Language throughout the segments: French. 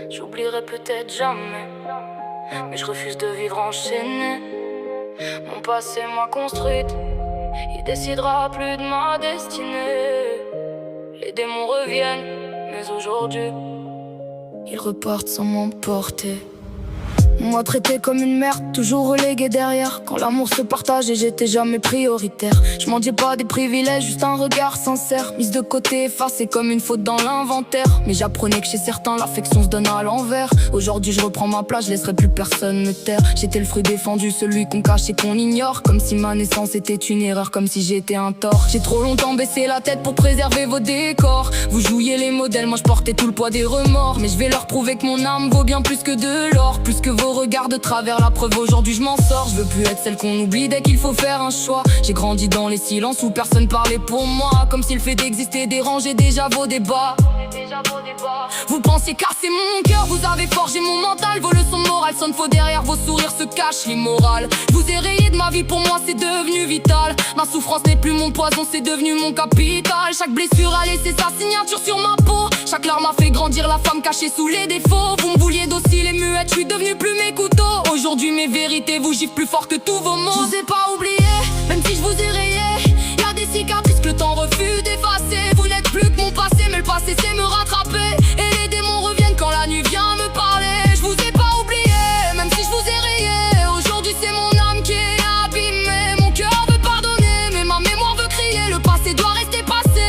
J'oublierai peut-être jamais, mais je refuse de vivre enchaîné. Mon passé m'a construite, il décidera plus de ma destinée. Les démons reviennent, mais aujourd'hui ils repartent sans m'emporter. On m'a traité comme une merde, toujours relégué derrière. Quand l'amour se partage et j'étais jamais prioritaire. Je mendiais pas des privilèges, juste un regard sincère. Mise de côté, effacée comme une faute dans l'inventaire. Mais j'apprenais que chez certains l'affection se donne à l'envers. Aujourd'hui je reprends ma place, je laisserai plus personne me taire. J'étais le fruit défendu, celui qu'on cache et qu'on ignore. Comme si ma naissance était une erreur, comme si j'étais un tort. J'ai trop longtemps baissé la tête pour préserver vos décors. Vous jouiez les modèles, moi je portais tout le poids des remords. Mais je vais leur prouver que mon âme vaut bien plus que de l'or, plus que vos regards de travers, la preuve aujourd'hui je m'en sors. Je veux plus être celle qu'on oublie dès qu'il faut faire un choix. J'ai grandi dans les silences où personne parlait pour moi. Comme si le fait d'exister dérangeait déjà vos débats. Vous pensiez casser mon cœur, vous avez forgé mon mental. Vos leçons morales sonnent faux, derrière vos sourires se cachent l'immorale. Je vous ai rayé de ma vie, pour moi c'est devenu vital. Ma souffrance n'est plus mon poison, c'est devenu mon capital. Chaque blessure a laissé sa signature sur ma peau. Chaque larme a fait grandir la femme cachée sous les défauts. Vous me vouliez docile et muette, je suis devenu plus mes couteaux. Aujourd'hui mes vérités vous giflent plus fort que tous vos mots. Je vous ai pas oublié, même si je vous ai rayé. Y'a des cicatrices que le temps refuse d'effacer. Vous n'êtes plus que mon passé, mais le passé c'est me rattraper. Et les démons reviennent quand la nuit vient me parler. Je vous ai pas oublié, même si je vous ai rayé. Aujourd'hui c'est mon âme qui est abîmée. Mon cœur veut pardonner, mais ma mémoire veut crier. Le passé doit rester passé,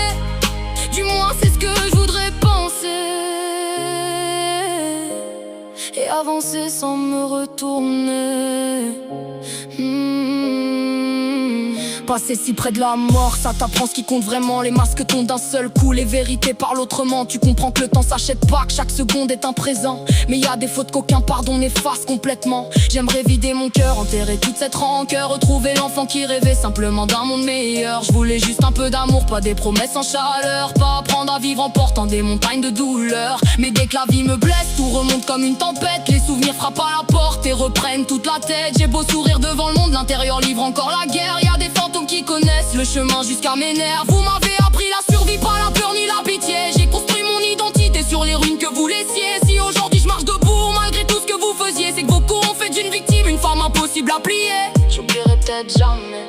du moins c'est ce que je voudrais penser. Et avancer sans me retourner. Passer si près de la mort, ça t'apprend ce qui compte vraiment. Les masques tombent d'un seul coup, les vérités parlent autrement. Tu comprends que le temps s'achète pas, que chaque seconde est un présent. Mais y a des fautes qu'aucun pardon n'efface complètement. J'aimerais vider mon cœur, enterrer toute cette rancœur. Retrouver l'enfant qui rêvait simplement d'un monde meilleur. Je voulais juste un peu d'amour, pas des promesses en chaleur. Pas apprendre à vivre en portant des montagnes de douleur. Mais dès que la vie me blesse, tout remonte comme une tempête. Les souvenirs frappent à la porte et reprennent toute la tête. J'ai beau sourire devant le monde, l'intérieur livre encore la guerre. Y a des fantômes qui connaissent le chemin jusqu'à mes nerfs. Vous m'avez appris la survie, pas la peur ni la pitié. J'ai construit mon identité sur les ruines que vous laissiez. Si aujourd'hui je marche debout malgré tout ce que vous faisiez, c'est que vos coups ont fait d'une victime une femme impossible à plier. J'oublierai peut-être jamais,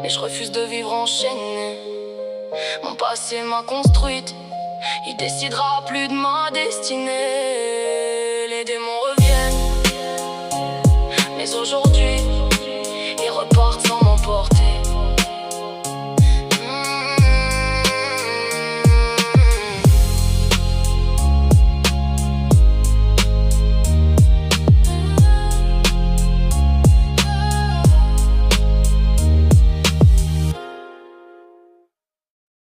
mais je refuse de vivre enchaîné. Mon passé m'a construite, il décidera plus de ma destinée. Les démons reviennent, mais aujourd'hui